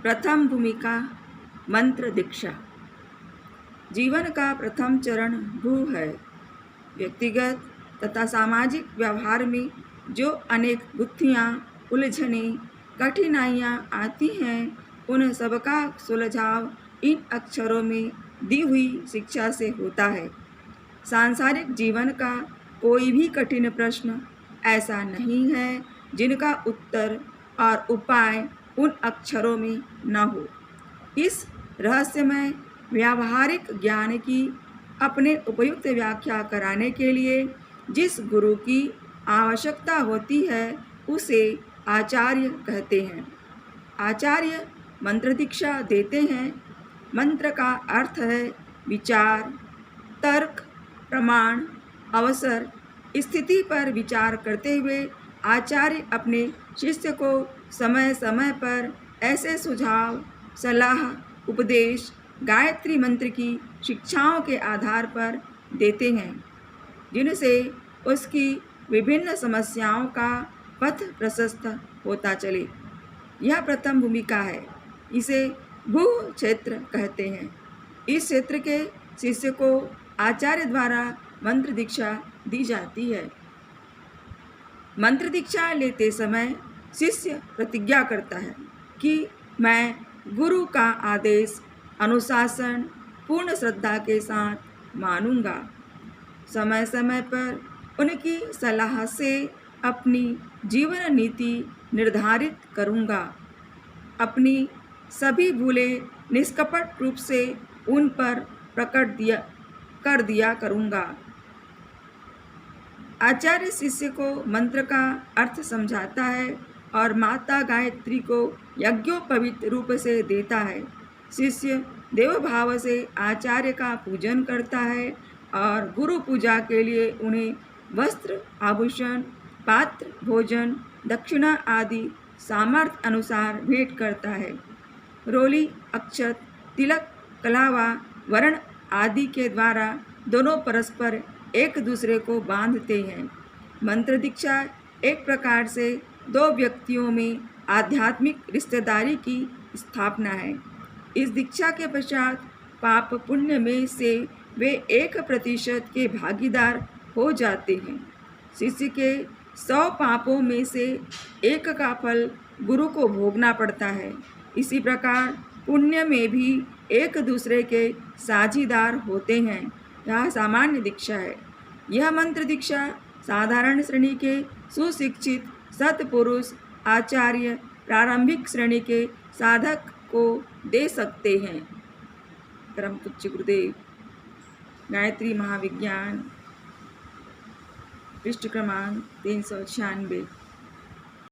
प्रथम भूमिका मंत्र दीक्षा। जीवन का प्रथम चरण भू है। व्यक्तिगत तथा सामाजिक व्यवहार में जो अनेक गुत्थियाँ, उलझने, कठिनाइयाँ आती हैं, उन सबका सुलझाव इन अक्षरों में दी हुई शिक्षा से होता है। सांसारिक जीवन का कोई भी कठिन प्रश्न ऐसा नहीं है जिनका उत्तर और उपाय उन अक्षरों में न हो। इस रहस्यमय व्यावहारिक ज्ञान की अपने उपयुक्त व्याख्या कराने के लिए जिस गुरु की आवश्यकता होती है उसे आचार्य कहते हैं। आचार्य मंत्र दीक्षा देते हैं। मंत्र का अर्थ है विचार, तर्क, प्रमाण, अवसर, स्थिति पर विचार करते हुए आचार्य अपने शिष्य को समय समय पर ऐसे सुझाव, सलाह, उपदेश गायत्री मंत्र की शिक्षाओं के आधार पर देते हैं जिनसे उसकी विभिन्न समस्याओं का पथ प्रशस्त होता चले। यह प्रथम भूमिका है। इसे भू क्षेत्र कहते हैं। इस क्षेत्र के शिष्य को आचार्य द्वारा मंत्र दीक्षा दी जाती है। मंत्र दीक्षा लेते समय शिष्य प्रतिज्ञा करता है कि मैं गुरु का आदेश अनुशासन पूर्ण श्रद्धा के साथ मानूंगा। समय समय पर उनकी सलाह से अपनी जीवन नीति निर्धारित करूंगा। अपनी सभी भूलें निष्कपट रूप से उन पर प्रकट कर दिया करूंगा। आचार्य शिष्य को मंत्र का अर्थ समझाता है और माता गायत्री को यज्ञोपवीत रूप से देता है। शिष्य देव भाव से आचार्य का पूजन करता है और गुरु पूजा के लिए उन्हें वस्त्र, आभूषण, पात्र, भोजन, दक्षिणा आदि सामर्थ्य अनुसार भेंट करता है। रोली, अक्षत, तिलक, कलावा, वर्ण आदि के द्वारा दोनों परस्पर एक दूसरे को बांधते हैं। मंत्र दीक्षा एक प्रकार से दो व्यक्तियों में आध्यात्मिक रिश्तेदारी की स्थापना है। इस दीक्षा के पश्चात पाप पुण्य में से वे 1% के भागीदार हो जाते हैं। शिष्य के 100 पापों में से 1 का फल गुरु को भोगना पड़ता है। इसी प्रकार पुण्य में भी एक दूसरे के साझीदार होते हैं। यह सामान्य दीक्षा है। यह मंत्र दीक्षा साधारण श्रेणी के सुशिक्षित सत्पुरुष आचार्य प्रारंभिक श्रेणी के साधक को दे सकते हैं। परम पूज्य गुरुदेव। गायत्री महाविज्ञान, पृष्ठ क्रमांक 396।